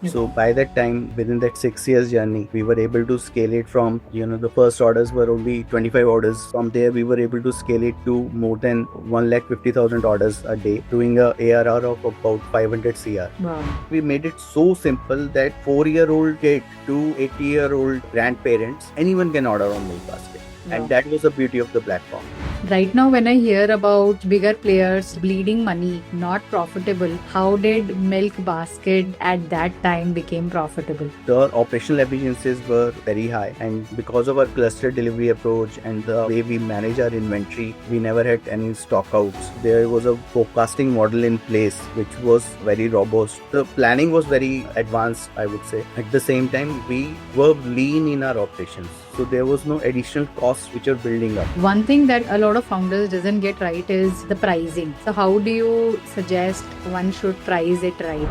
So by that time, within that 6 years journey, we were able to scale it from, the first orders were only 25 orders. From there, we were able to scale it to more than 1,50,000 orders a day, doing a ARR of about 500 CR. Wow. We made it so simple that 4-year-old kid to 80-year-old grandparents, anyone can order on Milkbasket. Wow. And that was the beauty of the platform. Right now, when I hear about bigger players bleeding money, not profitable, how did Milkbasket at that time became profitable? The operational efficiencies were very high, and because of our cluster delivery approach and the way we manage our inventory, we never had any stockouts. There was a forecasting model in place which was very robust. The planning was very advanced, I would say. At the same time, we were lean in our operations, so there was no additional costs which are building up. One thing that a lot of founders doesn't get right is the pricing. So how do you suggest one should price it right?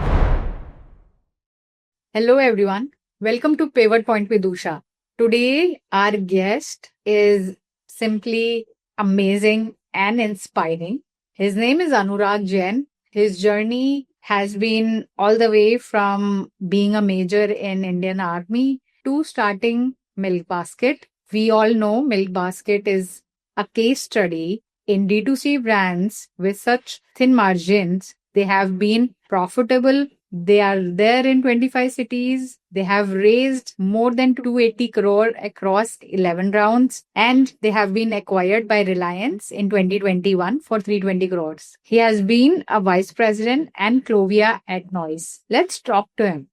Hello everyone. Welcome to Pivot Point with Usha. Today our guest is simply amazing and inspiring. His name is Anurag Jain. His journey has been all the way from being a major in Indian Army to starting Milkbasket. We all know Milkbasket is a case study in D2C brands with such thin margins. They have been profitable. They are there in 25 cities. They have raised more than 280 crore across 11 rounds, and they have been acquired by Reliance in 2021 for 320 crores. He has been a vice president and Clovia at Noise. Let's talk to him.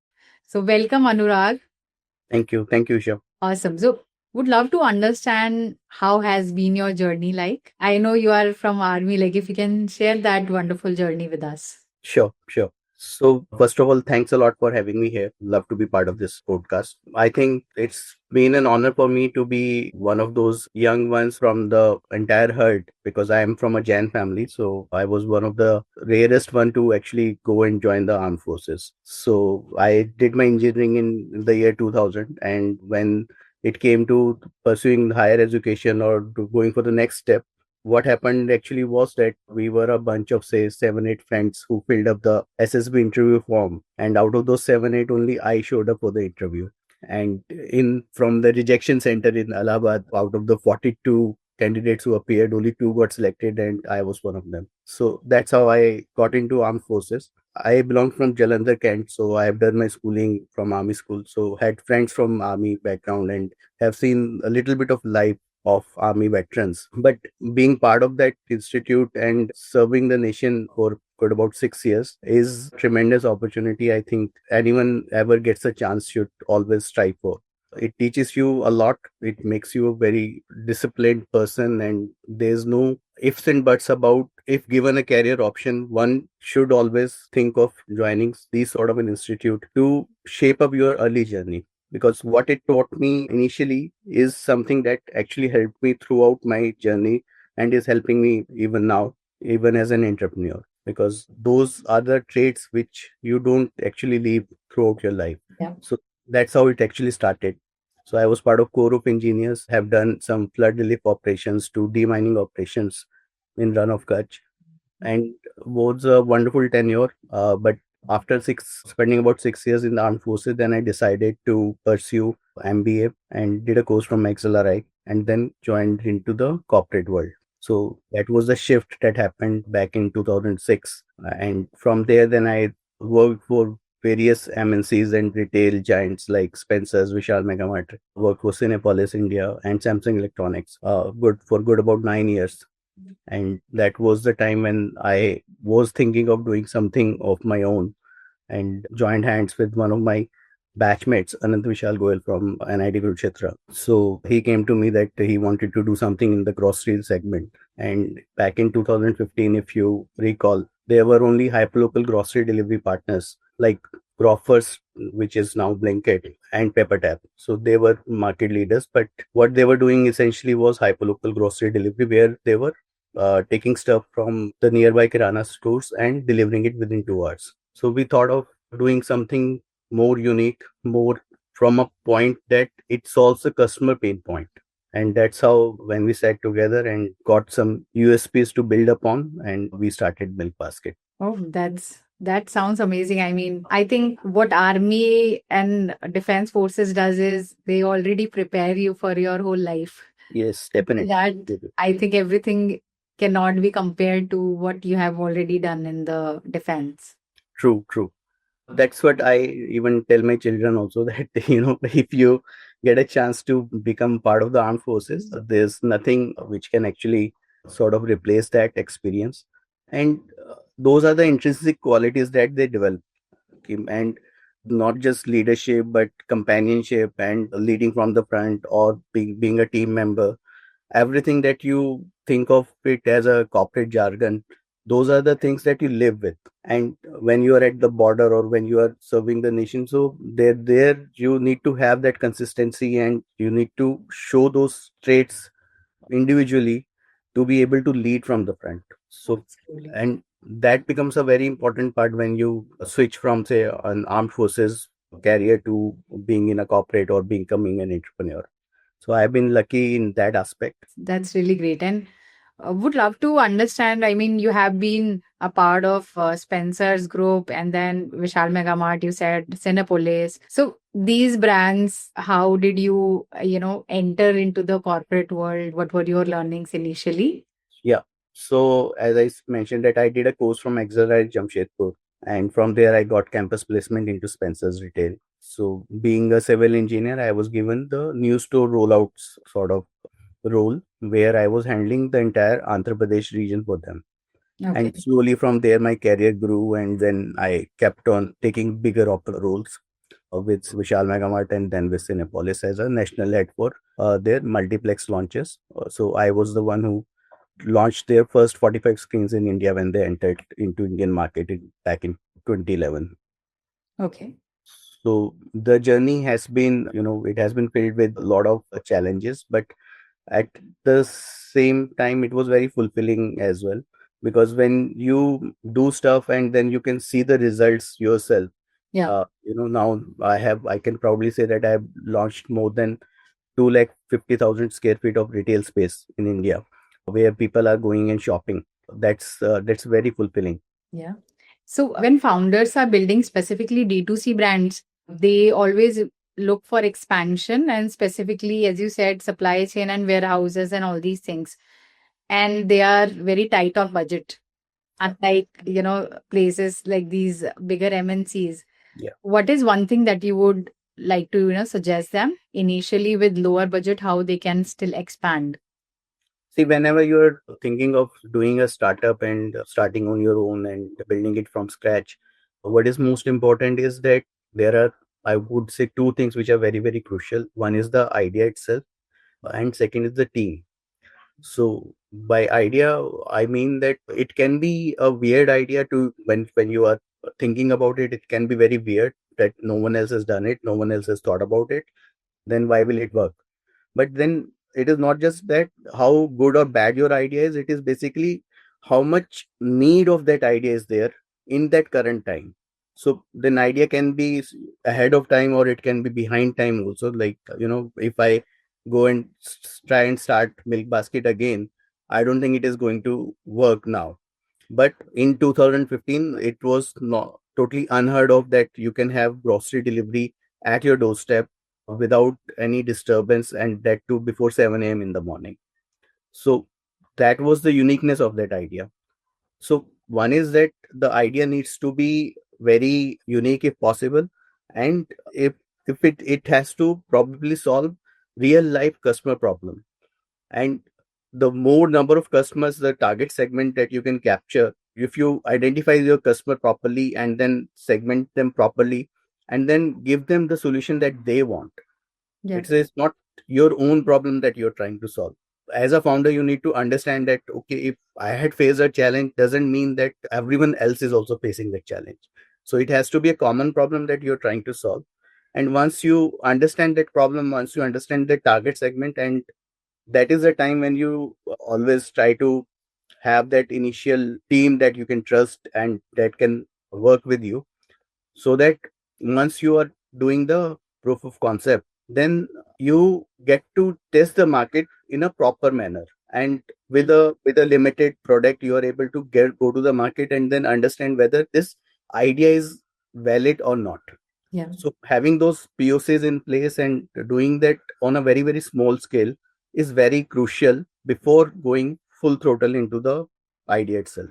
So welcome, Anurag. Thank you, Isha. Awesome. So would love to understand how has been your journey like. I know you are from Army, like if you can share that wonderful journey with us. Sure. So, first of all, thanks a lot for having me here. Love to be part of this podcast. I think it's been an honor for me to be one of those young ones from the entire herd, because I am from a Jain family. So I was one of the rarest one to actually go and join the armed forces. So I did my engineering in the year 2000, and when it came to pursuing higher education or to going for the next step, what happened actually was that we were a bunch of, say, 7, 8 friends who filled up the SSB interview form. And out of those 7, 8, only I showed up for the interview. And from the rejection center in Allahabad, out of the 42 candidates who appeared, only 2 got selected, and I was one of them. So that's how I got into armed forces. I belong from Jalandhar, Kent, so I have done my schooling from army school. So had friends from army background and have seen a little bit of life of army veterans. But being part of that institute and serving the nation for good about 6 years is tremendous opportunity. I think anyone ever gets a chance should always strive for. It teaches you a lot. It makes you a very disciplined person, and there's no ifs and buts about if given a career option, one should always think of joining these sort of an institute to shape up your early journey. Because what it taught me initially is something that actually helped me throughout my journey and is helping me even now, even as an entrepreneur. Because those are the traits which you don't actually leave throughout your life. Yeah. So that's how it actually started. So I was part of core of engineers, have done some flood relief operations to demining operations in Run of Kutch, and was a wonderful tenure. But after spending about 6 years in the armed forces, then I decided to pursue MBA and did a course from XLRI, and then joined into the corporate world. So that was the shift that happened back in 2006. And from there, then I worked for various MNCs and retail giants like Spencer's, Vishal Megamart, worked for Cinepolis India and Samsung Electronics, good about 9 years. And that was the time when I was thinking of doing something of my own, and joined hands with one of my batchmates, Anant Vishal Goyal from NIT Kurukshetra. So he came to me that he wanted to do something in the grocery segment. And back in 2015, if you recall, there were only hyperlocal grocery delivery partners like Grofers, which is now Blinkit, and Peppertap. So they were market leaders, but what they were doing essentially was hyperlocal grocery delivery, where they were taking stuff from the nearby Kirana stores and delivering it within 2 hours. So we thought of doing something more unique, more from a point that it solves a customer pain point. And that's how, when we sat together and got some USPs to build upon, and we started Milkbasket. Oh, that's That sounds amazing. I mean, I think what army and defense forces does is they already prepare you for your whole life. Yes, definitely. That I think everything cannot be compared to what you have already done in the defense. True, true. That's what I even tell my children also that, if you get a chance to become part of the armed forces, there's nothing which can actually sort of replace that experience. And those are the intrinsic qualities that they develop. Okay, and not just leadership, but companionship and leading from the front, or being a team member. Everything that you think of it as a corporate jargon, those are the things that you live with. And when you are at the border or when you are serving the nation, so there you need to have that consistency, and you need to show those traits individually to be able to lead from the front. So, Absolutely. and that becomes a very important part when you switch from, say, an armed forces career to being in a corporate or becoming an entrepreneur. So I've been lucky in that aspect. That's really great. And would love to understand. I mean, you have been a part of Spencer's Group and then Vishal Megamart, you said Cinepolis. So these brands, how did you, enter into the corporate world? What were your learnings initially? Yeah. So as mentioned that I did a course from Accelerate Jamshedpur, and from there I got campus placement into Spencer's Retail. So being a civil engineer, I was given the new store rollouts sort of role where I was handling the entire Andhra Pradesh region for them. Okay. And slowly from there my career grew, and then I kept on taking bigger roles with Vishal Megamart and then with Cinepolis as a national head for their multiplex launches. So I was the one who launched their first 45 screens in India when they entered into Indian market back in 2011. Okay. So the journey has been, it has been filled with a lot of challenges, but at the same time, it was very fulfilling as well, because when you do stuff and then you can see the results yourself. Yeah. Now I can probably say that I have launched more than 250,000 square feet of retail space in India, where people are going and shopping. That's very fulfilling. Yeah. So when founders are building specifically D2C brands, they always look for expansion and specifically, as you said, supply chain and warehouses and all these things. And they are very tight on budget, unlike, places like these bigger MNCs. Yeah. What is one thing that you would like to, suggest them initially with lower budget, how they can still expand? See, whenever you're thinking of doing a startup and starting on your own and building it from scratch, what is most important is that there are, I would say, two things which are very, very crucial. One is the idea itself, and second is the team. So by idea, I mean that it can be a weird idea to when you are thinking about it. It can be very weird that no one else has done it, no one else has thought about it. Then why will it work? But then it is not just that how good or bad your idea is. It is basically how much need of that idea is there in that current time. So then idea can be ahead of time or it can be behind time also. Like, if I go and try and start Milkbasket again, I don't think it is going to work now. But in 2015, it was not totally unheard of that you can have grocery delivery at your doorstep without any disturbance, and that too before 7 a.m. in the morning. So that was the uniqueness of that idea. So one is that the idea needs to be very unique if possible, and if it has to probably solve real life customer problem. And the more number of customers, the target segment that you can capture, if you identify your customer properly and then segment them properly and then give them the solution that they want, Yeah. it's not your own problem that you're trying to solve. As a founder, you need to understand that, okay, if I had faced a challenge, doesn't mean that everyone else is also facing that challenge. So it has to be a common problem that you're trying to solve. And once you understand that problem, once you understand the target segment, and that is the time when you always try to have that initial team that you can trust and that can work with you, so that once you are doing the proof of concept, then you get to test the market in a proper manner, and with a limited product you are able to go to the market and then understand whether this idea is valid or not. Yeah. So having those POCs in place and doing that on a very, very small scale is very crucial before going full throttle into the idea itself.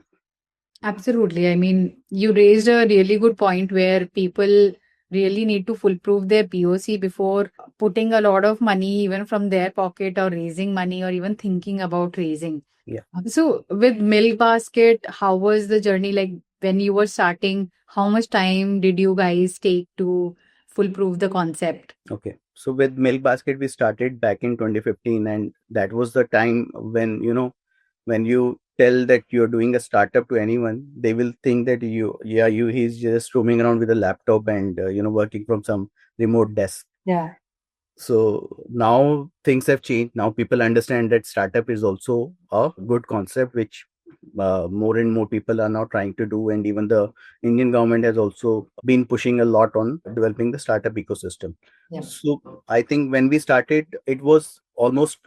Absolutely. I mean, you raised a really good point where people really need to foolproof their POC before putting a lot of money, even from their pocket, or raising money, or even thinking about raising. Yeah. So, with Milkbasket, how was the journey like when you were starting? How much time did you guys take to foolproof the concept? Okay. So with Milkbasket, we started back in 2015, and that was the time when, when you tell that you're doing a startup to anyone, they will think that he's just roaming around with a laptop and, working from some remote desk. Yeah. So now things have changed. Now people understand that startup is also a good concept, which more and more people are now trying to do. And even the Indian government has also been pushing a lot on developing the startup ecosystem. Yeah. So I think when we started, it was almost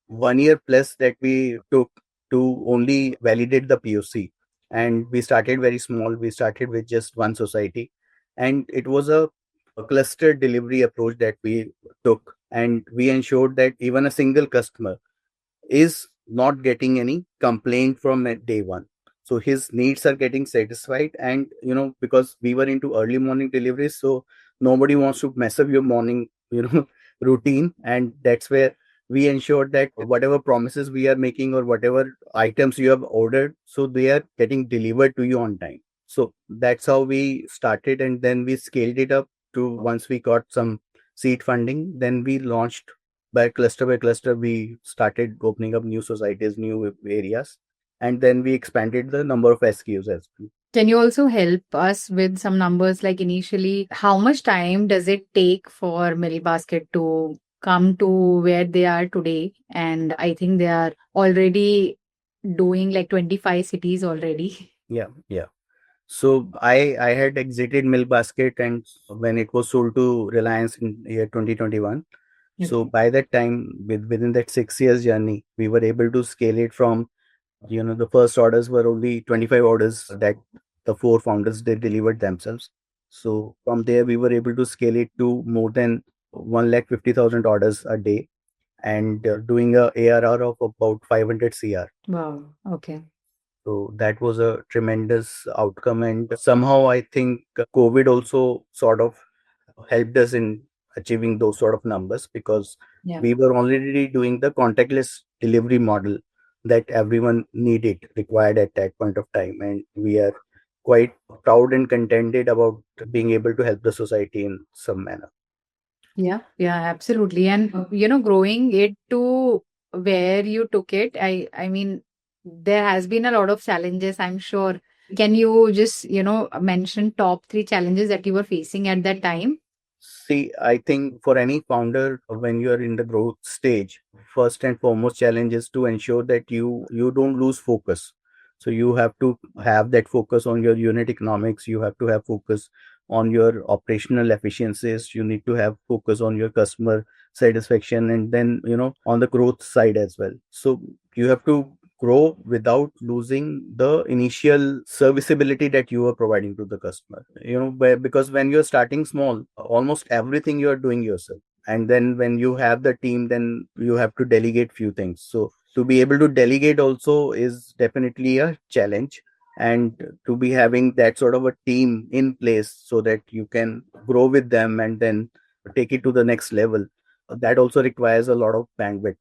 1 year plus that we took to only validate the POC. And we started very small. We started with just one society. And it was a cluster delivery approach that we took. And we ensured that even a single customer is not getting any complaint from at day one. So his needs are getting satisfied. And, because we were into early morning deliveries, so nobody wants to mess up your morning, routine. And that's where we ensure that whatever promises we are making or whatever items you have ordered, so they are getting delivered to you on time. So that's how we started. And then we scaled it up to, once we got some seed funding, then we launched by cluster, we started opening up new societies, new areas, and then we expanded the number of SKUs as well. Can you also help us with some numbers like initially, how much time does it take for Milkbasket to come to where they are today? And I think they are already doing like 25 cities already. Yeah, yeah. So I had exited Milkbasket, and when it was sold to Reliance in year 2021. So Okay. by that time, within that 6 years journey, we were able to scale it from, the first orders were only 25 orders that the four founders they delivered themselves. So from there, we were able to scale it to more than 1,50,000 orders a day, and doing a ARR of about 500 CR. Wow. Okay. So that was a tremendous outcome. And somehow I think COVID also sort of helped us in achieving those sort of numbers, because Yeah. we were already doing the contactless delivery model that everyone required at that point of time. And we are quite proud and contented about being able to help the society in some manner. Yeah, yeah, absolutely. And growing it to where you took it, I mean, there has been a lot of challenges, I'm sure. Can you just, mention top three challenges that you were facing at that time? See, I think for any founder, when you are in the growth stage, first and foremost challenge is to ensure that you don't lose focus. So you have to have that focus on your unit economics. You have to have focus on your operational efficiencies. You need to have focus on your customer satisfaction, and then on the growth side as well. So you have to grow without losing the initial serviceability that you are providing to the customer, because when you're starting small, almost everything you are doing yourself. And then when you have the team, then you have to delegate few things. So to be able to delegate also is definitely a challenge, and to be having that sort of a team in place so that you can grow with them and then take it to the next level, that also requires a lot of bandwidth,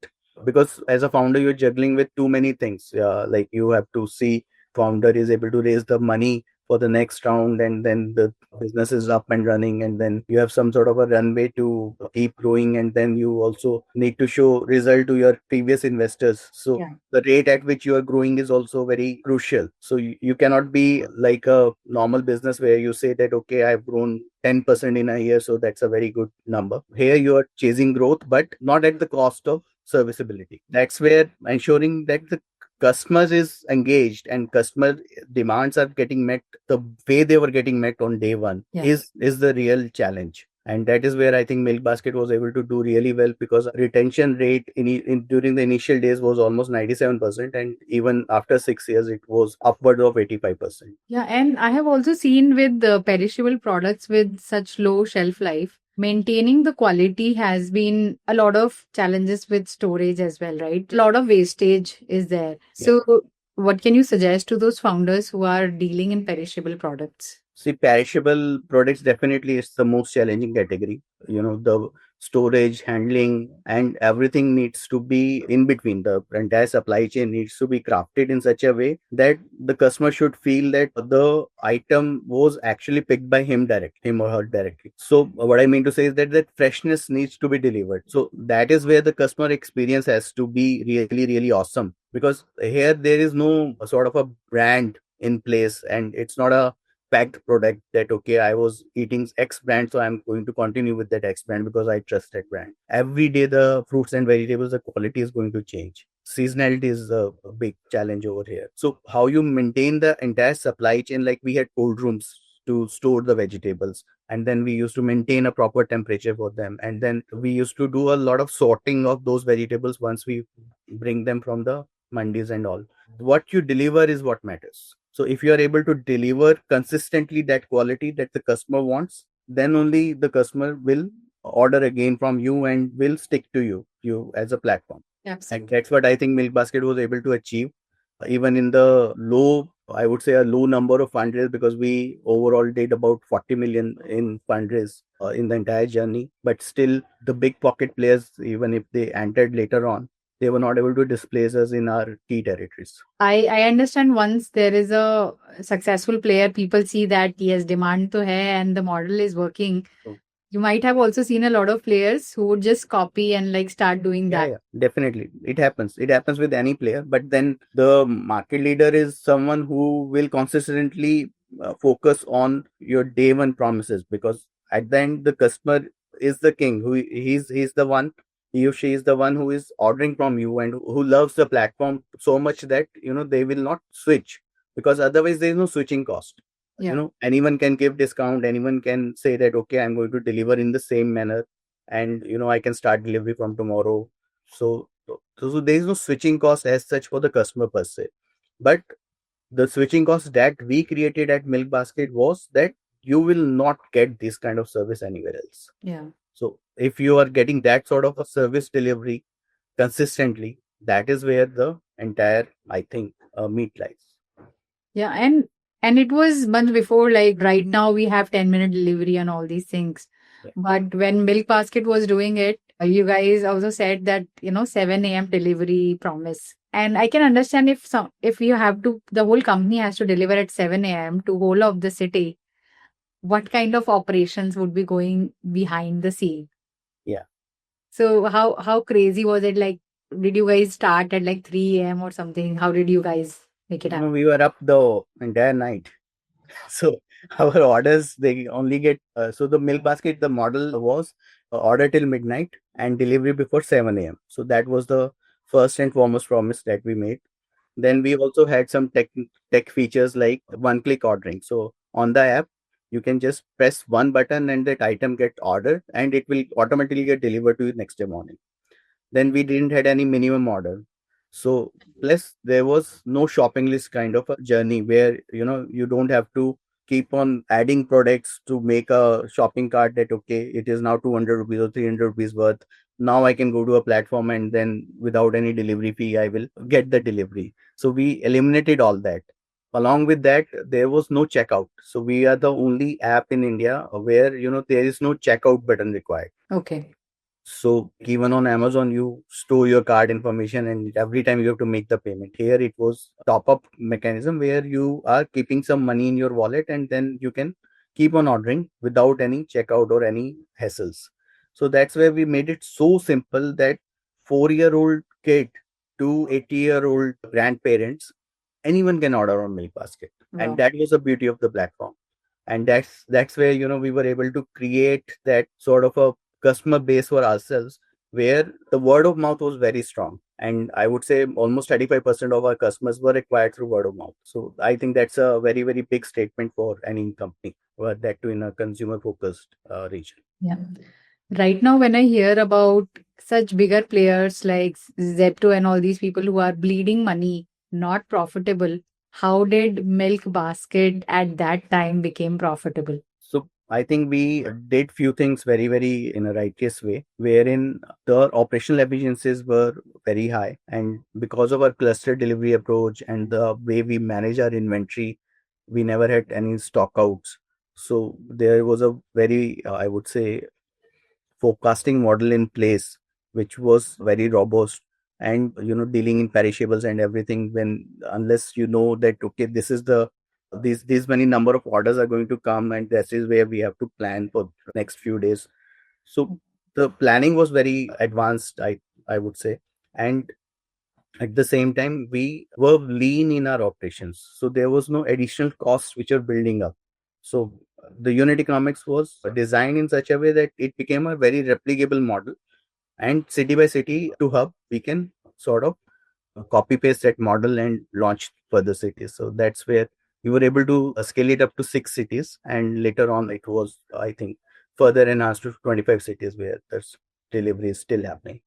because as a founder you're juggling with too many things. Like you have to see founder is able to raise the money for the next round, and then the business is up and running, and then you have some sort of a runway to keep growing, and then you also need to show result to your previous investors. So Yeah. the rate at which you are growing is also very crucial. So you cannot be like a normal business where you say that, okay, I've grown 10% in a year, so that's a very good number. Here you are chasing growth, but not at the cost of serviceability. That's where ensuring that the customers is engaged and customer demands are getting met the way they were getting met on day one. Yeah. Is the real challenge. And that is where I think Milkbasket was able to do really well, because retention rate during the initial days was almost 97%, and even after 6 years it was upward of 85%. Yeah, and I have also seen with the perishable products with such low shelf life, maintaining the quality has been a lot of challenges with storage as well, right? A lot of wastage is there. Yeah. So, what can you suggest to those founders who are dealing in perishable products? See, perishable products definitely is the most challenging category. The storage, handling, and everything needs to be in between. The entire supply chain needs to be crafted in such a way that the customer should feel that the item was actually picked by him or her directly. So what I mean to say is that freshness needs to be delivered. So that is where the customer experience has to be really, really awesome, because here there is no sort of a brand in place, and it's not a packed product that okay, I was eating X brand, so I'm going to continue with that X brand because I trust that brand. Every day the fruits and vegetables, the quality is going to change. Seasonality is a big challenge over here. So how you maintain the entire supply chain, like we had cold rooms to store the vegetables, and then we used to maintain a proper temperature for them, and then we used to do a lot of sorting of those vegetables once we bring them from the mandis and all. What you deliver is what matters. So if you are able to deliver consistently that quality that the customer wants, then only the customer will order again from you and will stick to you as a platform. And Absolutely. that's what I think Milkbasket was able to achieve, even in the low, I would say a low number of fundraise, because we overall did about 40 million in fundraise in the entire journey. But still, the big pocket players, even if they entered later on, they were not able to displace us in our key territories. I understand once there is a successful player, people see that yes, demand to hai and the model is working. So, You might have also seen a lot of players who would just copy and like start doing yeah, that. yeah, definitely. It happens. It happens with any player. But then the market leader is someone who will consistently focus on your day one promises, because at the end the customer is the king. He's the one. He or she is the one who is ordering from you and who loves the platform so much that they will not switch, because otherwise there is no switching cost. Yeah. Anyone can give discount. Anyone can say that okay, I'm going to deliver in the same manner, and I can start delivery from tomorrow. So there is no switching cost as such for the customer per se. But the switching cost that we created at Milkbasket was that you will not get this kind of service anywhere else. Yeah. So if you are getting that sort of a service delivery consistently, that is where the entire, I think, meat lies. Yeah, and it was months before, like right now we have 10-minute delivery and all these things. Yeah. But when Milkbasket was doing it, you guys also said that, 7 a.m. delivery promise. And I can understand if you have to, the whole company has to deliver at 7 a.m. to whole of the city, what kind of operations would be going behind the scene? Yeah. So how crazy was it? Like, did you guys start at like 3 a.m. or something? How did you guys make it happen? We were up the entire night. So our orders, they only get so the Milkbasket, the model was order till midnight and delivery before 7 a.m. So that was the first and foremost promise that we made. Then we also had some tech features like one click ordering. So on the app, you can just press one button and that item get ordered, and it will automatically get delivered to you next day morning. Then we didn't had any minimum order. So plus there was no shopping list kind of a journey where you don't have to keep on adding products to make a shopping cart that okay, it is now 200 rupees or 300 rupees worth. Now I can go to a platform and then without any delivery fee I will get the delivery. So we eliminated all that. Along with that, there was no checkout. So we are the only app in India where there is no checkout button required. Okay. So even on Amazon, you store your card information and every time you have to make the payment. Here it was top up mechanism where you are keeping some money in your wallet and then you can keep on ordering without any checkout or any hassles. So that's where we made it so simple that 4-year-old kid to 80-year-old grandparents, anyone can order on Milkbasket. And Wow. that was the beauty of the platform. And that's where we were able to create that sort of a customer base for ourselves, where the word of mouth was very strong, and I would say almost 35% of our customers were acquired through word of mouth. So I think that's a very, very big statement for any company. that too in a consumer focused region. Yeah. Right now, when I hear about such bigger players like Zepto and all these people who are bleeding money, not profitable, how did Milk Basket at that time became profitable? So I think we did few things very, very in a righteous way, wherein the operational efficiencies were very high. And because of our cluster delivery approach and the way we manage our inventory, we never had any stockouts. So there was a very, I would say, forecasting model in place, which was very robust. And dealing in perishables and everything, when unless you know that okay, this is the these many number of orders are going to come, and this is where we have to plan for next few days. So the planning was very advanced, I would say. And at the same time, we were lean in our operations, so there was no additional costs which are building up. So the unit economics was designed in such a way that it became a very replicable model, and city by city to hub, we can sort of copy paste that model and launch further cities. So that's where we were able to scale it up to 6 cities, and later on it was, I think, further enhanced to 25 cities where this delivery is still happening.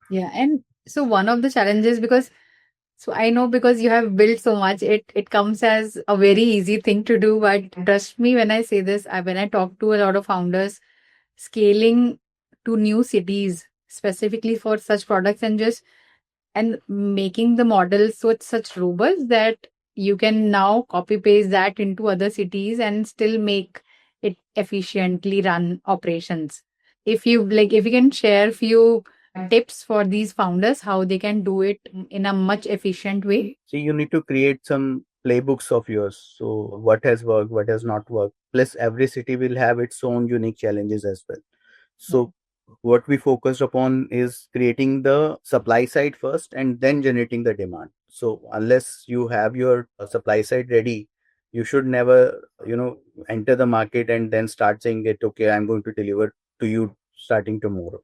Yeah. And so one of the challenges, because so I know because you have built so much, it comes as a very easy thing to do. But trust me when I say this, when I talk to a lot of founders, scaling to new cities specifically for such products and just and making the model so it's such robust that you can now copy paste that into other cities and still make it efficiently run operations. If you like, if you can share few tips for these founders how they can do it in a much efficient way. See, you need to create some playbooks of yours. So, what has worked, what has not worked. Plus, every city will have its own unique challenges as well. Yeah. So, what we focused upon is creating the supply side first and then generating the demand. So, unless you have your supply side ready, you should never, enter the market and then start saying that, okay, I'm going to deliver to you starting tomorrow,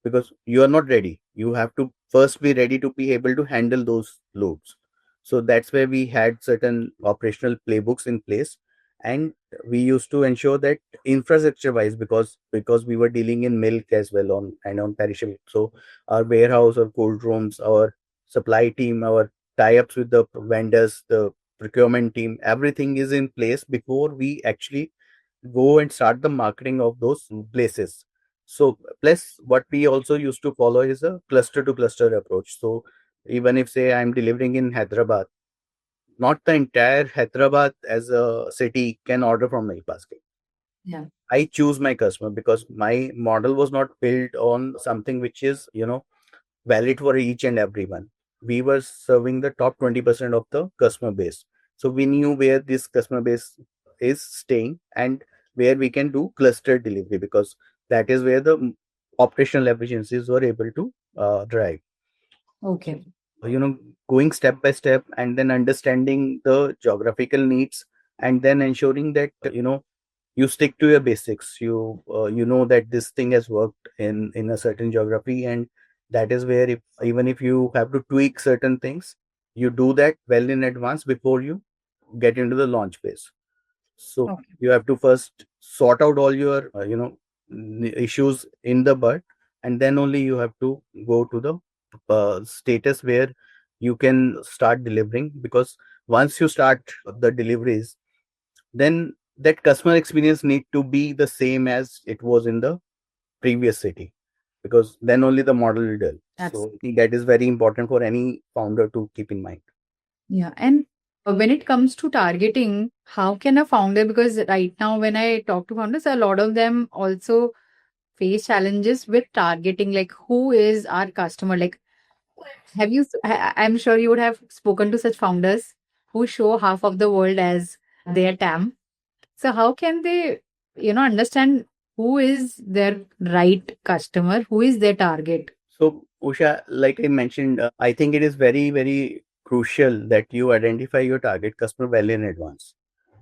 because you are not ready. You have to first be ready to be able to handle those loads. So that's where we had certain operational playbooks in place, and we used to ensure that infrastructure wise, because we were dealing in milk as well on and on perishable. So our warehouse, our cold rooms, our supply team, our tie-ups with the vendors, the procurement team, everything is in place before we actually go and start the marketing of those places. So plus what we also used to follow is a cluster to cluster approach. So even if say I'm delivering in Hyderabad, not the entire Hyderabad as a city can order from Milkbasket. Yeah. I choose my customer because my model was not built on something which is, valid for each and everyone. We were serving the top 20% of the customer base. So we knew where this customer base is staying and where we can do cluster delivery, because that is where the operational efficiencies were able to drive. Okay. you know Going step by step and then understanding the geographical needs, and then ensuring that you stick to your basics. You know that this thing has worked in a certain geography, and that is where, if even if you have to tweak certain things, you do that well in advance before you get into the launch phase. So Okay. you have to first sort out all your issues in the bud, and then only you have to go to the status where you can start delivering. Because once you start the deliveries, then that customer experience need to be the same as it was in the previous city, because then only the model will do. That's So that is very important for any founder to keep in mind. yeah. And when it comes to targeting, how can a founder, because right now when I talk to founders, a lot of them also face challenges with targeting, like who is our customer? Like, have you, I'm sure you would have spoken to such founders who show half of the world as their TAM. So how can they, understand who is their right customer, who is their target? So, Usha, like I mentioned, I think it is very, very crucial that you identify your target customer well in advance,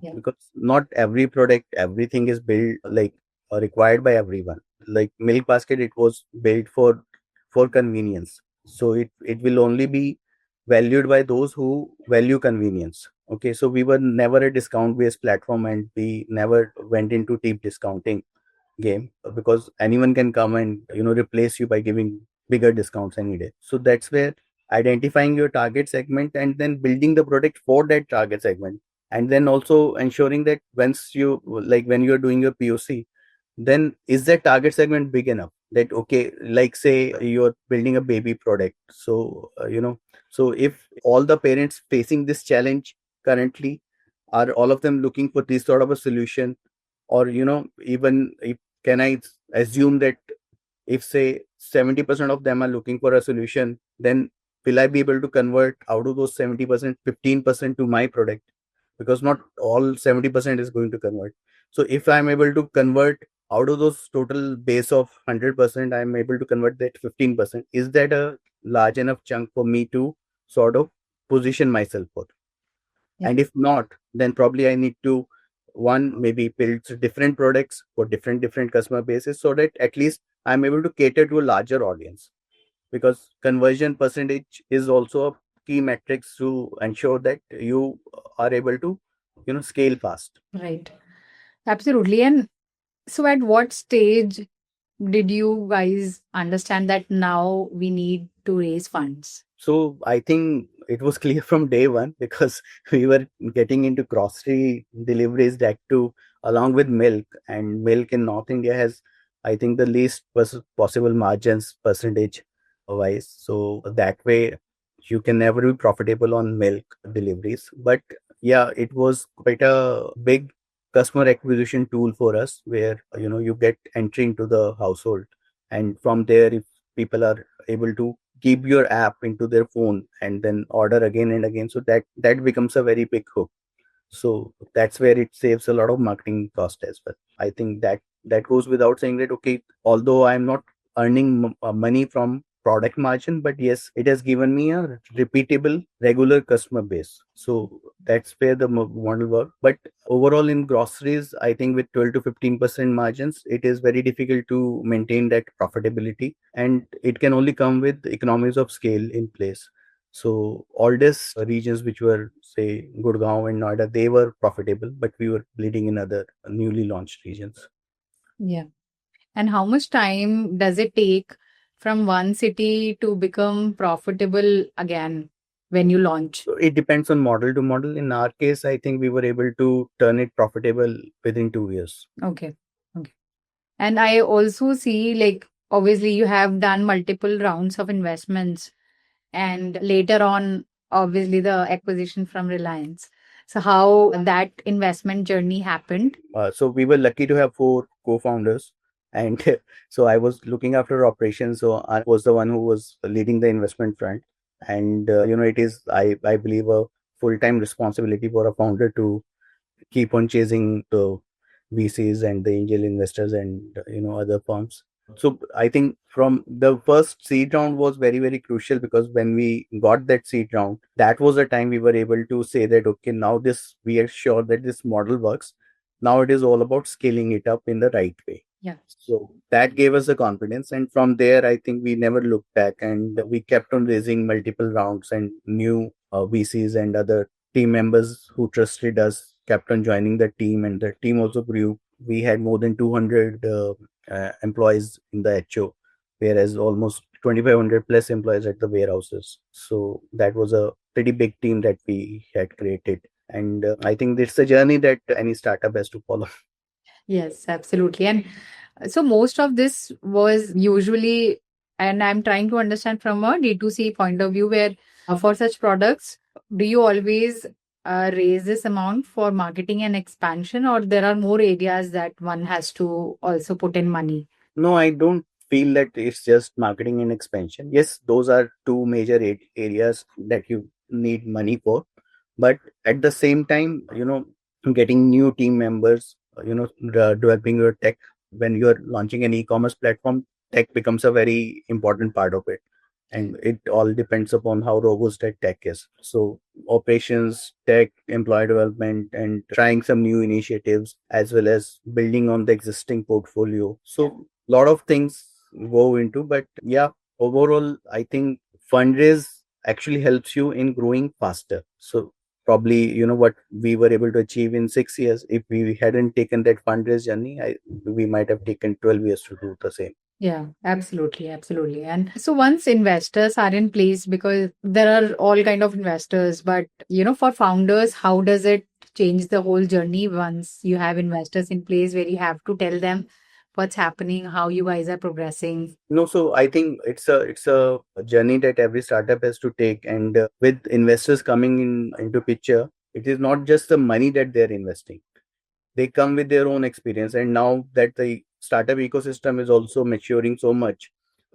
Yeah. because not every product, everything is built like required by everyone. Like Milk Basket, it was built for convenience, so it will only be valued by those who value convenience. Okay, so we were never a discount based platform, and we never went into deep discounting game, because anyone can come and replace you by giving bigger discounts any day. So that's where identifying your target segment and then building the product for that target segment, and then also ensuring that once you, like when you're doing your POC, then is that target segment big enough that, okay, like say you're building a baby product. So so if all the parents facing this challenge currently are all of them looking for this sort of a solution, or even if, can I assume that if say 70% of them are looking for a solution, then will I be able to convert out of those 70% 15% to my product? Because not all 70% is going to convert. So if I'm able to convert out of those total base of 100%, I'm able to convert that 15%, is that a large enough chunk for me to sort of position myself for? Yeah. And if not, then probably I need to, one, maybe build different products for different customer bases, so that at least I'm able to cater to a larger audience, because conversion percentage is also a key metrics to ensure that you are able to scale fast. Right. Absolutely. And so, at what stage did you guys understand that now we need to raise funds? So I think it was clear from day one, because we were getting into grocery deliveries that too, along with milk. And milk in North India has, I think, the least possible margins percentage wise. So that way, you can never be profitable on milk deliveries. But yeah, it was quite a big customer acquisition tool for us, where you get entry into the household, and from there, if people are able to keep your app into their phone and then order again and again, so that becomes a very big hook. So that's where it saves a lot of marketing cost as well. I think that goes without saying that, okay, although I'm not earning money from product margin, but yes, it has given me a repeatable regular customer base. So that's where the model work. But overall in groceries, I think with 12 to 15% margins, it is very difficult to maintain that profitability, and it can only come with economies of scale in place. So all these regions which were, say, Gurgaon and Noida, they were profitable, but we were bleeding in other newly launched regions. Yeah. And how much time does it take from one city to become profitable again when you launch? So it depends on model to model. In our case, I think we were able to turn it profitable within 2 years. Okay. Okay. And I also see, like, obviously, you have done multiple rounds of investments, and later on, obviously, the acquisition from Reliance. So, how that investment journey happened? So we were lucky to have four co-founders, and so I was looking after operations. So I was the one who was leading the investment front, and it is, I believe, a full-time responsibility for a founder to keep on chasing the VCs and the angel investors and other firms. So I think from the first seed round was very, very crucial, because when we got that seed round, that was the time we were able to say that, okay, now this, we are sure that this model works. Now it is all about scaling it up in the right way. Yeah. So that gave us the confidence. And from there, I think we never looked back, and we kept on raising multiple rounds, and new VCs and other team members who trusted us kept on joining the team, and the team also grew. We had more than 200 employees in the HO, whereas almost 2,500 plus employees at the warehouses. So that was a pretty big team that we had created. And I think it's a journey that any startup has to follow. Yes, absolutely. And so most of this was usually, and I'm trying to understand from a D2C point of view, where for such products, do you always raise this amount for marketing and expansion, or there are more areas that one has to also put in money? No, I don't feel that it's just marketing and expansion. Yes, those are two major areas that you need money for. But at the same time, getting new team members, developing your tech. When you're launching an e-commerce platform, tech becomes a very important part of it. And it all depends upon how robust that tech is. So operations, tech, employee development, and trying some new initiatives, as well as building on the existing portfolio. So a lot of things go into, but yeah, overall, I think fundraise actually helps you in growing faster. So probably, what we were able to achieve in 6 years, if we hadn't taken that fundraise journey, we might have taken 12 years to do the same. Yeah, absolutely, absolutely. And so once investors are in place, because there are all kind of investors, but for founders, how does it change the whole journey once you have investors in place where you have to tell them what's happening, how you guys are progressing? No, so I think it's a journey that every startup has to take, and with investors coming into picture, it is not just the money that they're investing. They come with their own experience, and now that the startup ecosystem is also maturing so much,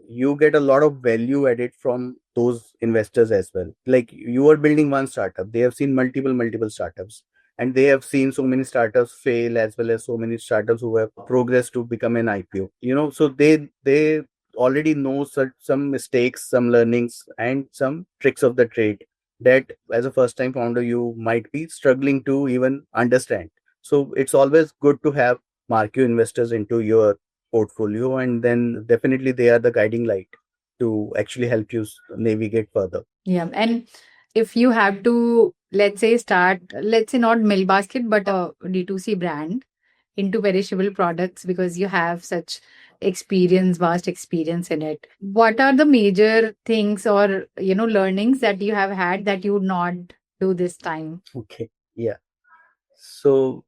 you get a lot of value added from those investors as well. Like, you are building one startup, they have seen multiple startups, and they have seen so many startups fail, as well as so many startups who have progressed to become an IPO. So they already know some mistakes, some learnings, and some tricks of the trade that as a first time founder you might be struggling to even understand. So it's always good to have marquee investors into your portfolio, and then definitely they are the guiding light to actually help you navigate further. Yeah. And if you have to, let's say, start, let's say not Milkbasket, but a D2C brand into perishable products because you have such experience, vast experience in it. What are the major things or, learnings that you have had that you would not do this time? Okay. Yeah. So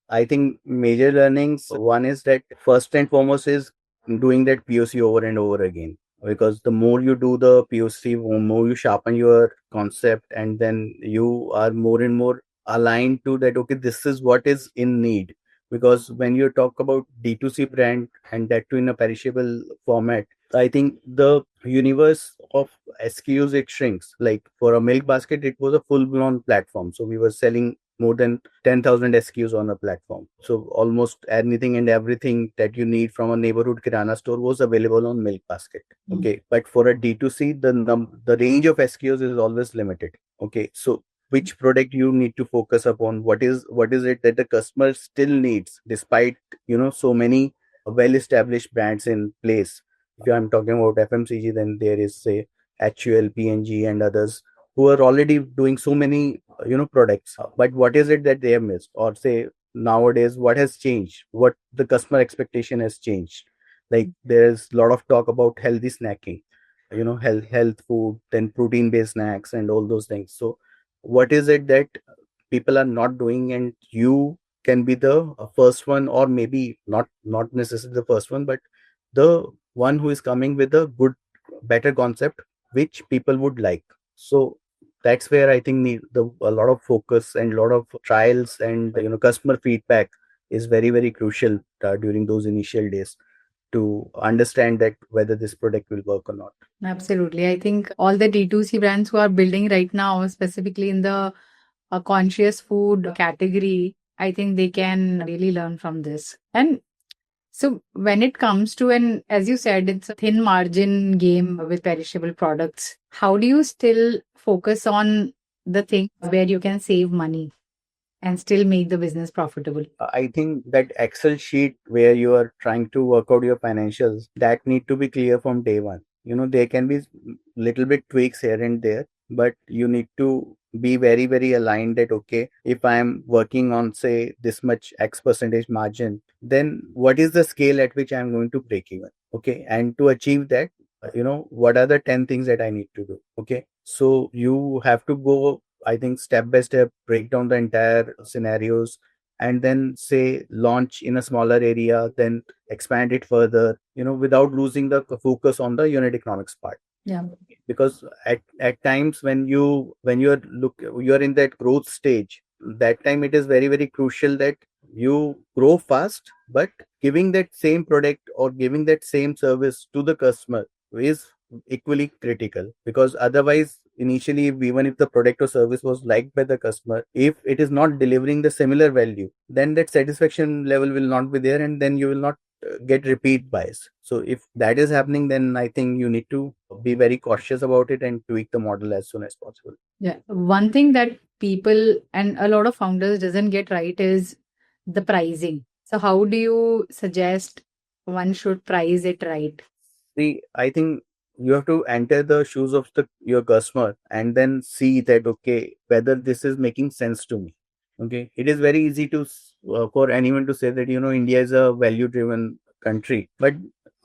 I think major learnings, one is that first and foremost is doing that POC over and over again. Because the more you do the POC, more you sharpen your concept, and then you are more and more aligned to that, okay, this is what is in need. Because when you talk about D2C brand, and that too in a perishable format, I think the universe of SKUs, it shrinks. Like for a milk basket, it was a full blown platform. So we were selling more than 10,000 SKUs on a platform. So almost anything and everything that you need from a neighborhood kirana store was available on Milkbasket. Okay. But for a D2C, the range of SKUs is always limited. Okay. So which product you need to focus upon? What is it that the customer still needs, despite so many well established brands in place? If I'm talking about FMCG, then there is, say, HUL, PNG, and others who are already doing so many products. But what is it that they have missed? Or say, nowadays, what has changed? What the customer expectation has changed? Like, there's a lot of talk about healthy snacking, health food, then protein based snacks, and all those things. So what is it that people are not doing, and you can be the first one, or maybe not necessarily the first one, but the one who is coming with a good, better concept which people would like. So that's where I think a lot of focus and a lot of trials and customer feedback is very, very crucial during those initial days, to understand that whether this product will work or not. Absolutely. I think all the D2C brands who are building right now, specifically in the conscious food category, I think they can really learn from this. And so when it comes to, and as you said, it's a thin margin game with perishable products. How do you still focus on the things where you can save money and still make the business profitable? I think that Excel sheet where you are trying to work out your financials, that need to be clear from day one. There can be little bit tweaks here and there, but you need to be very, very aligned that, okay, if I'm working on, say, this much X percentage margin, then what is the scale at which I'm going to break even? Okay. And to achieve that, what are the 10 things that I need to do? Okay. So you have to go, I think, step by step, break down the entire scenarios, and then, say, launch in a smaller area, then expand it further, without losing the focus on the unit economics part. Yeah. Because at times when you're in that growth stage, that time it is very, very crucial that you grow fast, but giving that same product or giving that same service to the customer is equally critical. Because otherwise, initially, even if the product or service was liked by the customer, if it is not delivering the similar value, then that satisfaction level will not be there, and then you will not get repeat buys. So if that is happening, then I think you need to be very cautious about it and tweak the model as soon as possible. Yeah. One thing that people and a lot of founders doesn't get right is the pricing. So how do you suggest one should price it right? See, I think you have to enter the shoes of your customer and then see that, okay, whether this is making sense to me. Okay, it is very easy to for anyone to say that, India is a value driven country, but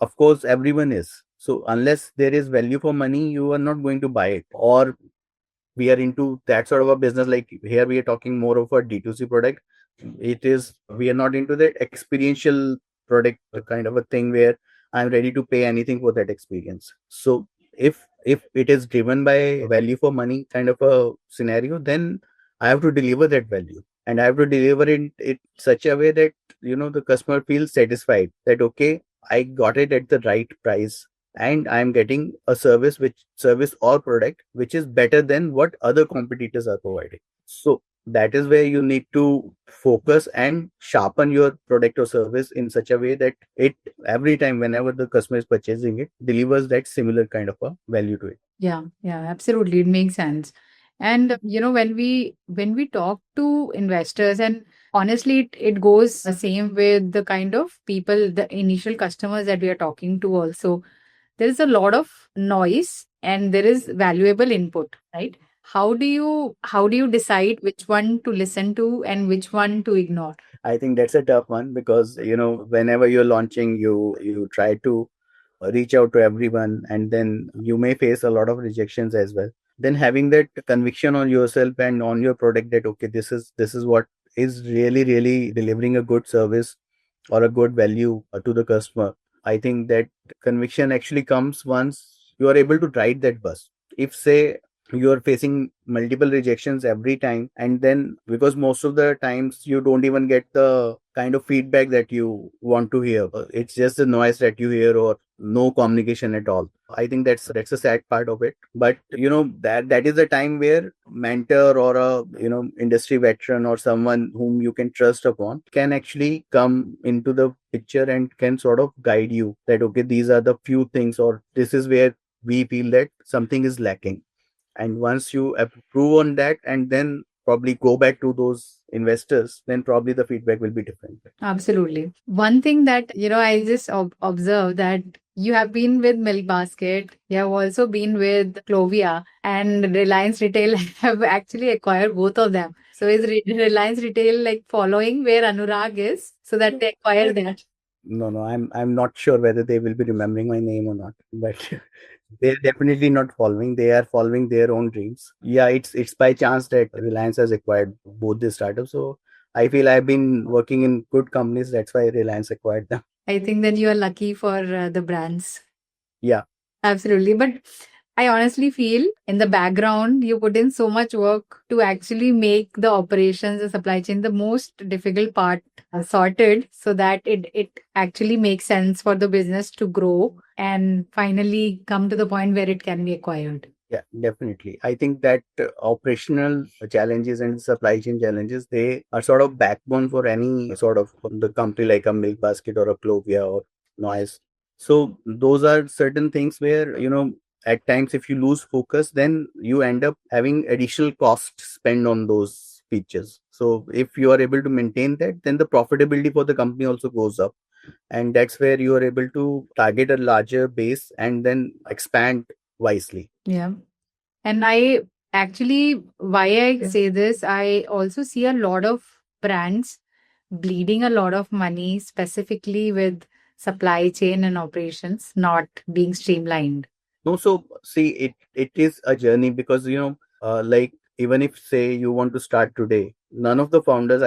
of course everyone is. So unless there is value for money, you are not going to buy it. Or we are into that sort of a business, like here we are talking more of a D2C product. It is, we are not into the experiential product kind of a thing where I'm ready to pay anything for that experience. So if it is driven by value for money kind of a scenario, then I have to deliver that value, and I have to deliver it such a way that, the customer feels satisfied that, okay, I got it at the right price, and I'm getting a service or product which is better than what other competitors are providing. So that is where you need to focus and sharpen your product or service in such a way that it, every time whenever the customer is purchasing it, delivers that similar kind of a value to it. Yeah, yeah, absolutely. It makes sense. And when we talk to investors, and honestly, it goes the same with the kind of people, the initial customers that we are talking to also. There is a lot of noise and there is valuable input, right? How do you decide which one to listen to and which one to ignore? I think that's a tough one because, whenever you're launching, you try to reach out to everyone, and then you may face a lot of rejections as well. Then having that conviction on yourself and on your product that, okay, this is what is really really delivering a good service or a good value to the customer. I think that conviction actually comes once you are able to ride that bus. If, say, you are facing multiple rejections every time, and then because most of the times you don't even get the kind of feedback that you want to hear, it's just the noise that you hear or no communication at all. I think that's a sad part of it. But that is the time where mentor or a industry veteran or someone whom you can trust upon can actually come into the picture and can sort of guide you that, okay, these are the few things, or this is where we feel that something is lacking. And once you approve on that and then probably go back to those investors, then probably the feedback will be different. Absolutely. One thing that, I just observed that you have been with Milkbasket, you have also been with Clovia, and Reliance Retail have actually acquired both of them. So is Reliance Retail like following where Anurag is so that they acquire that? No, I'm not sure whether they will be remembering my name or not, but they're definitely not following. They are following their own dreams. Yeah, it's by chance that Reliance has acquired both the startups. So I feel I've been working in good companies. That's why Reliance acquired them. I think then you are lucky for the brands. Yeah. Absolutely. But I honestly feel in the background, you put in so much work to actually make the operations, the supply chain, the most difficult part sorted so that it actually makes sense for the business to grow and finally come to the point where it can be acquired. Yeah, definitely. I think that operational challenges and supply chain challenges, they are sort of backbone for any sort of the company like a Milkbasket or a Clovia or Noise. So those are certain things where, at times if you lose focus, then you end up having additional cost spent on those features. So if you are able to maintain that, then the profitability for the company also goes up. And that's where you are able to target a larger base and then expand wisely. Yeah. And I actually, why I say this, I also see a lot of brands bleeding a lot of money, specifically with supply chain and operations not being streamlined. No, so see, it is a journey because, like, even if, say, you want to start today, none of the founders,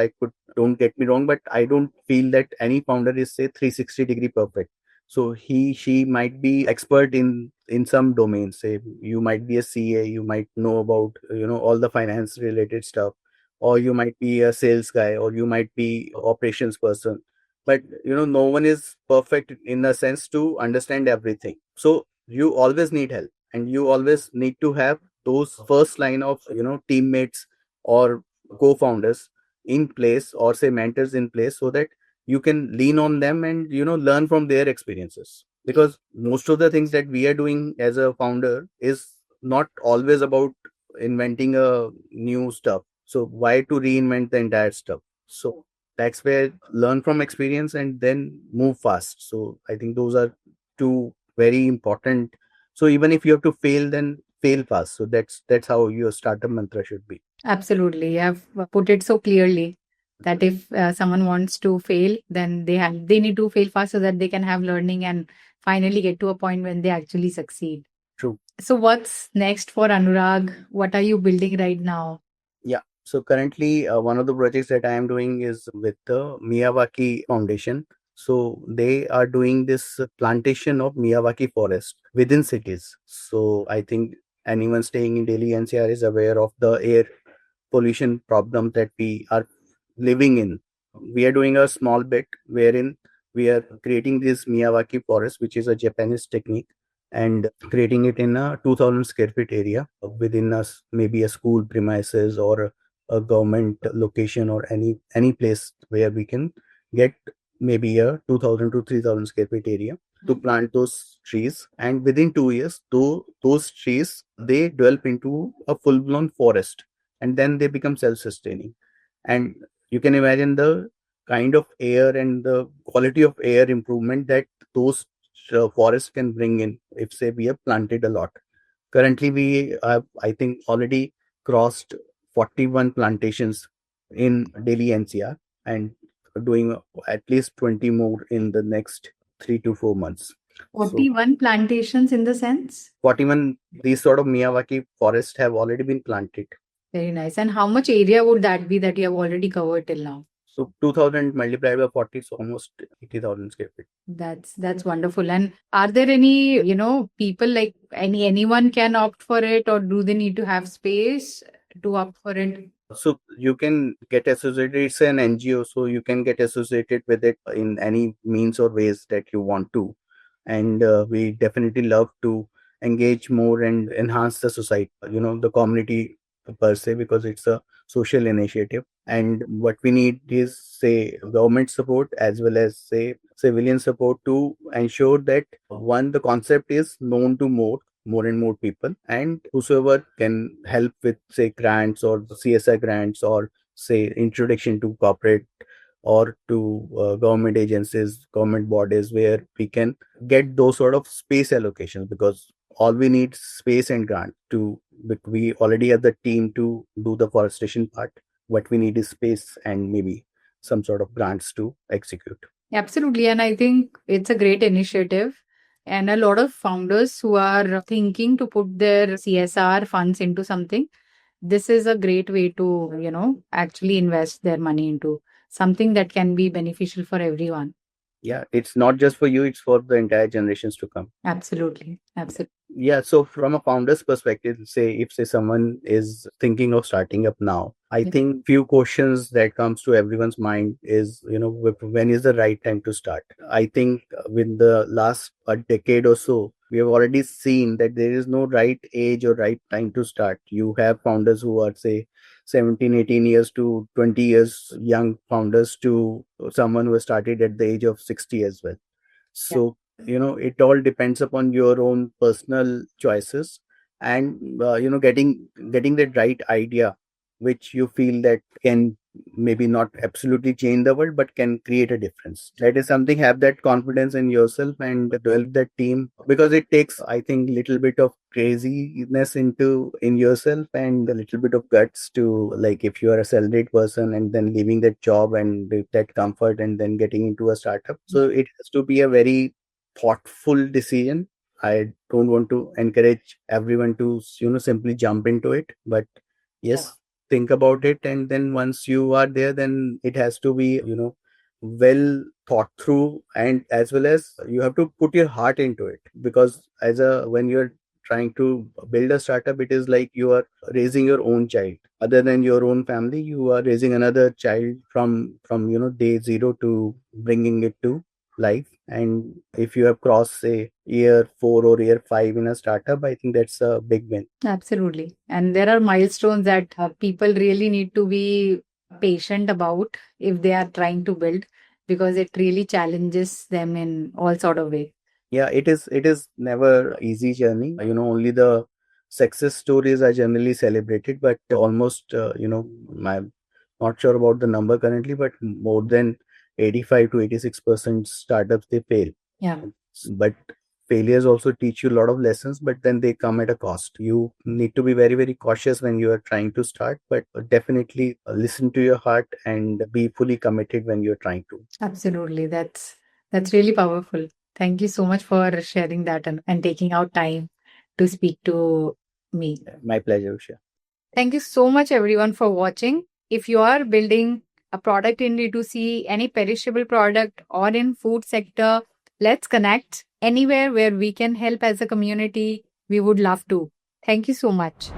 don't get me wrong, but I don't feel that any founder is, say, 360-degree perfect. So she might be expert in some domains. Say you might be a CA, you might know about, all the finance related stuff, or you might be a sales guy, or you might be operations person. But no one is perfect in a sense to understand everything. So you always need help, and you always need to have those first line of teammates or co-founders in place, or say mentors in place, so that you can lean on them and learn from their experiences, because most of the things that we are doing as a founder is not always about inventing a new stuff. So why to reinvent the entire stuff? So that's where learn from experience and then move fast. So I think those are two very important So even if you have to fail, then fail fast. So that's how your startup mantra should be. Absolutely. You have put it so clearly that if someone wants to fail, then they need to fail fast so that they can have learning and finally get to a point when they actually succeed. True. So what's next for Anurag? What are you building right now? Yeah. So currently, one of the projects that I am doing is with the Miyawaki Foundation. So they are doing this plantation of Miyawaki forest within cities. So I think anyone staying in Delhi NCR is aware of the air pollution problem that we are living in. We are doing a small bit wherein we are creating this Miyawaki forest, which is a Japanese technique, and creating it in a 2000 square feet area within us, maybe a school premises or a government location or any place where we can get maybe a 2000 to 3000 square feet area to plant those trees. And within 2 years, those trees, they develop into a full blown forest, and then they become self sustaining. And you can imagine the kind of air and the quality of air improvement that those forests can bring in if say we have planted a lot. Currently we have, I think, already crossed 41 plantations in Delhi NCR, and doing at least 20 more in the next 3 to 4 months. So 41 plantations in the sense? 41 these sort of Miyawaki forests have already been planted. Very nice. And how much area would that be that you have already covered till now? So 2000 multiplied by 40 is almost 80,000 square feet. That's wonderful. And are there any, people like anyone can opt for it, or do they need to have space to opt for it? So you can get associated, it's an NGO, so you can get associated with it in any means or ways that you want to. And we definitely love to engage more and enhance the society, the community per se, because it's a social initiative. And what we need is, say, government support as well as, say, civilian support to ensure that one, the concept is known to more and more people, and whosoever can help with, say, grants or CSI grants, or say introduction to corporate or to government agencies, government bodies, where we can get those sort of space allocations, because all we need is space and grant to, but we already have the team to do the forestation part. What we need is space and maybe some sort of grants to execute. Absolutely. And I think it's a great initiative. And a lot of founders who are thinking to put their CSR funds into something, this is a great way to, actually invest their money into something that can be beneficial for everyone. Yeah, it's not just for you, it's for the entire generations to come. Absolutely. Absolutely. Yeah, so from a founder's perspective, say if say someone is thinking of starting up now, I think few questions that comes to everyone's mind is, when is the right time to start? I think with the last a decade or so, we have already seen that there is no right age or right time to start. You have founders who are, say, 17, 18 years to 20 years young founders, to someone who started at the age of 60 as well. So it all depends upon your own personal choices, and getting that right idea which you feel that can maybe not absolutely change the world but can create a difference. That is something, have that confidence in yourself and develop that team, because it takes, I think, little bit of craziness in yourself and a little bit of guts to, like, if you are a salaried person and then leaving that job and that comfort and then getting into a startup. So it has to be a very thoughtful decision. I don't want to encourage everyone to simply jump into it, but yes, think about it, and then once you are there, then it has to be well thought through, and as well as you have to put your heart into it, because when you're trying to build a startup, it is like you are raising your own child. Other than your own family, you are raising another child from day zero to bringing it to life. And if you have crossed, say, year 4 or year 5 in a startup, I think that's a big win. Absolutely. And there are milestones that people really need to be patient about if they are trying to build, because it really challenges them in all sort of way. Yeah, it is never easy journey. Only the success stories are generally celebrated, but almost I'm not sure about the number currently, but more than 85 to 86% startups, they fail. Yeah. But failures also teach you a lot of lessons, but then they come at a cost. You need to be very, very cautious when you are trying to start, but definitely listen to your heart and be fully committed when you're trying to. Absolutely. That's really powerful. Thank you so much for sharing that and taking out time to speak to me. My pleasure, Usha. Thank you so much, everyone, for watching. If you are building a product in D2C, any perishable product, or in food sector, let's connect anywhere where we can help as a community. We would love to. Thank you so much.